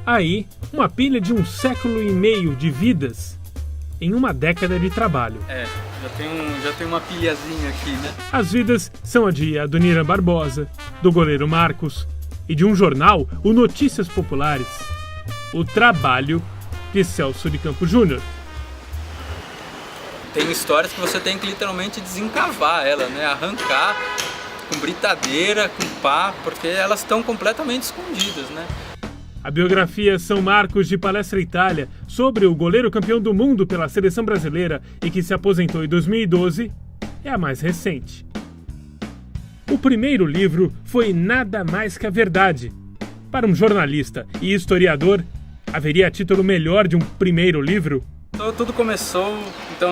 Aí, uma pilha de 1,5 século de vidas em uma década de trabalho. Já tem uma pilhazinha aqui, né? As vidas são a de Adoniran Barbosa, do goleiro Marcos e de um jornal, o Notícias Populares. O trabalho de Celso de Campos Júnior. Tem histórias que você tem que literalmente desencavar ela, né? Arrancar com britadeira, com pá, porque elas estão completamente escondidas, né? A biografia São Marcos de Palestra Itália, sobre o goleiro campeão do mundo pela seleção brasileira e que se aposentou em 2012, é a mais recente. O primeiro livro foi Nada Mais Que a Verdade. Para um jornalista e historiador, haveria título melhor de um primeiro livro? Então, tudo começou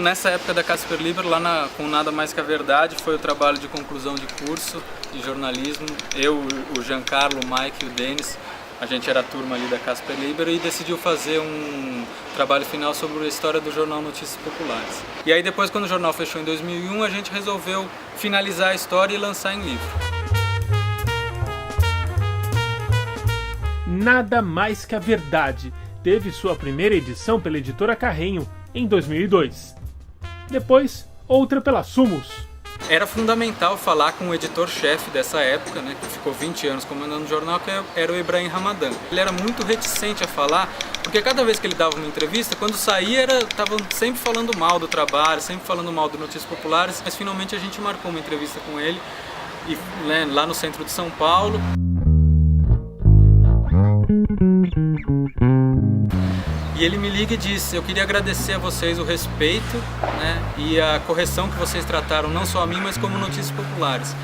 nessa época da Casper Liber, lá com Nada Mais Que a Verdade, foi o trabalho de conclusão de curso de jornalismo. Eu, o Giancarlo, o Mike e o Denis, a gente era a turma ali da Casper Liber e decidiu fazer um trabalho final sobre a história do jornal Notícias Populares. E aí depois, quando o jornal fechou em 2001, a gente resolveu finalizar a história e lançar em livro. Nada Mais Que a Verdade teve sua primeira edição pela editora Carrenho em 2002. Depois, outra pela Sumos. Era fundamental falar com o editor-chefe dessa época, né, que ficou 20 anos comandando o jornal, que era o Ibrahim Ramadan. Ele era muito reticente a falar, porque cada vez que ele dava uma entrevista, quando saía, estavam sempre falando mal do trabalho, sempre falando mal do Notícias Populares, mas finalmente a gente marcou uma entrevista com ele, né, lá no centro de São Paulo. E ele me liga e disse: eu queria agradecer a vocês o respeito, né, e a correção que vocês trataram, não só a mim, mas como Notícias Populares.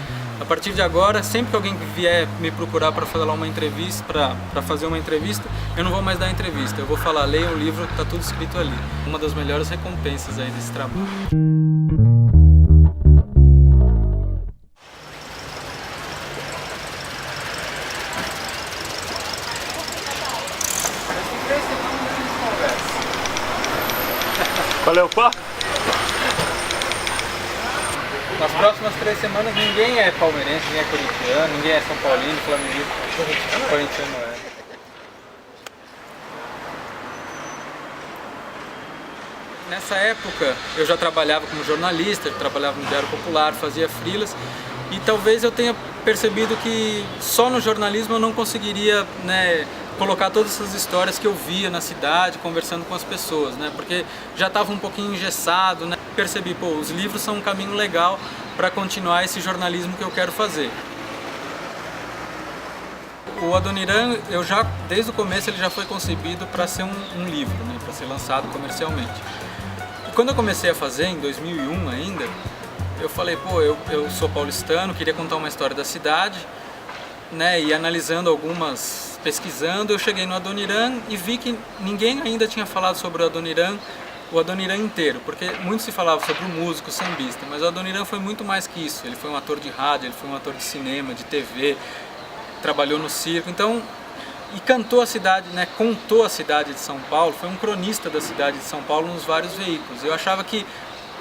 A partir de agora, sempre que alguém vier me procurar para fazer uma entrevista, para fazer uma entrevista, eu não vou mais dar entrevista, eu vou falar, leiam o livro, está tudo escrito ali. Uma das melhores recompensas aí desse trabalho. Qual é o papo? Nas próximas 3 semanas ninguém é palmeirense, ninguém é corintiano, ninguém é São Paulino, flamenguista. Corintiano é. Nessa época eu já trabalhava como jornalista, trabalhava no Diário Popular, fazia freelas e talvez eu tenha percebido que só no jornalismo eu não conseguiria, né, colocar todas essas histórias que eu via na cidade, conversando com as pessoas, né? Porque já estava um pouquinho engessado, né? Percebi, os livros são um caminho legal para continuar esse jornalismo que eu quero fazer. O Adoniran, desde o começo, ele já foi concebido para ser um livro, né? Para ser lançado comercialmente. E quando eu comecei a fazer, em 2001 ainda, eu falei, eu sou paulistano, queria contar uma história da cidade, né? E analisando pesquisando, eu cheguei no Adoniran e vi que ninguém ainda tinha falado sobre o Adoniran inteiro, porque muito se falava sobre o músico, o sambista, mas o Adoniran foi muito mais que isso. Ele foi um ator de rádio, ele foi um ator de cinema, de TV, trabalhou no circo, e cantou a cidade, né, contou a cidade de São Paulo, foi um cronista da cidade de São Paulo nos vários veículos. Eu achava que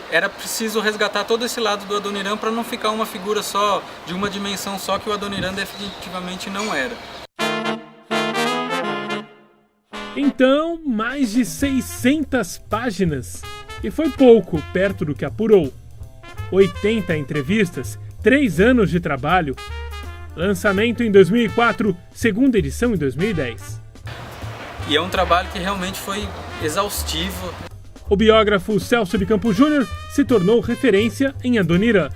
era preciso resgatar todo esse lado do Adoniran para não ficar uma figura só, de uma dimensão só, que o Adoniran definitivamente não era. Então, mais de 600 páginas. E foi pouco, perto do que apurou. 80 entrevistas, 3 anos de trabalho. Lançamento em 2004, segunda edição em 2010. E é um trabalho que realmente foi exaustivo. O biógrafo Celso de Campos Júnior se tornou referência em Adoniran.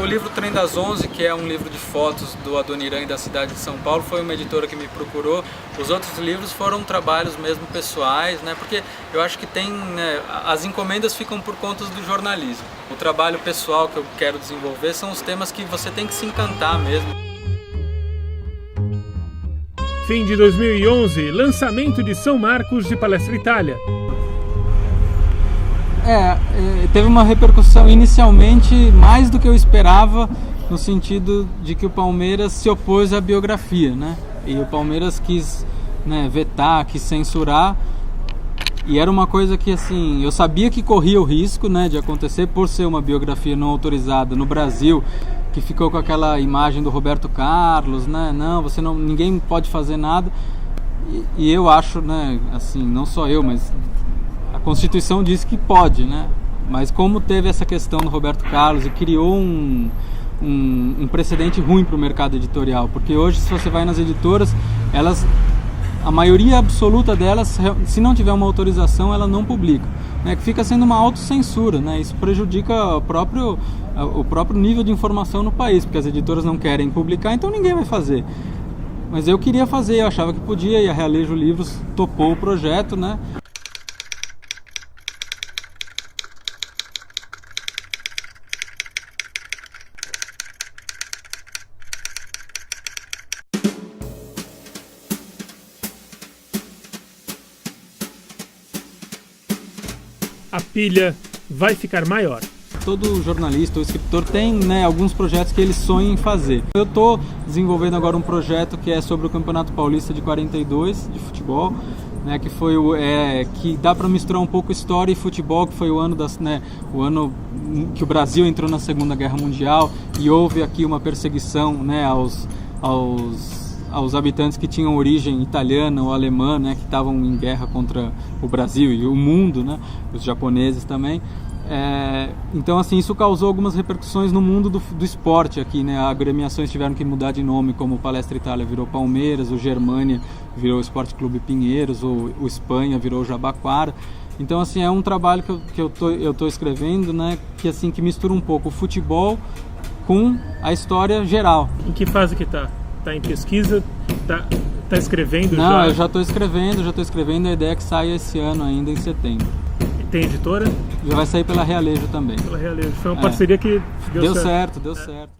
O livro Trem das 11, que é um livro de fotos do Adoniran e da cidade de São Paulo, foi uma editora que me procurou. Os outros livros foram trabalhos mesmo pessoais, né? Porque eu acho que as encomendas ficam por conta do jornalismo. O trabalho pessoal que eu quero desenvolver são os temas que você tem que se encantar mesmo. Fim de 2011, lançamento de São Marcos de Palestra Itália. Teve uma repercussão inicialmente mais do que eu esperava, no sentido de que o Palmeiras se opôs à biografia, né? E o Palmeiras quis, né, vetar, quis censurar, e era uma coisa que, assim, eu sabia que corria o risco, né, de acontecer por ser uma biografia não autorizada no Brasil, que ficou com aquela imagem do Roberto Carlos, né? Ninguém pode fazer nada. E eu acho, né, assim, não só eu, mas a Constituição diz que pode, né? Mas como teve essa questão do Roberto Carlos e criou um precedente ruim para o mercado editorial, porque hoje, se você vai nas editoras, a maioria absoluta delas, se não tiver uma autorização, ela não publica, né? Que fica sendo uma autocensura, né? Isso prejudica o próprio nível de informação no país, porque as editoras não querem publicar, então ninguém vai fazer. Mas eu queria fazer, eu achava que podia, e a Realejo Livros topou o projeto, né? A pilha vai ficar maior. Todo jornalista ou escritor tem, né, alguns projetos que ele sonha em fazer. Eu estou desenvolvendo agora um projeto que é sobre o Campeonato Paulista de 42 de futebol, né, que dá para misturar um pouco história e futebol, que foi o ano o ano que o Brasil entrou na Segunda Guerra Mundial e houve aqui uma perseguição, né, aos habitantes que tinham origem italiana ou alemã, né, que estavam em guerra contra o Brasil e o mundo, né, os japoneses também. Então, assim, isso causou algumas repercussões no mundo do esporte aqui, né? Agremiações tiveram que mudar de nome, como o Palestra Itália virou Palmeiras, o Germânia virou o Esporte Clube Pinheiros, o Espanha virou Jabaquara. Então, assim, é um trabalho que eu tô escrevendo, né? Que mistura um pouco o futebol com a história geral. Em que fase que tá? Tá em pesquisa? Tá escrevendo? Não, já? Eu já tô escrevendo, a ideia é que saia esse ano ainda, em setembro. Tem editora? Já vai sair pela Realejo também. Pela Realejo. Foi uma parceria que deu certo. Deu certo.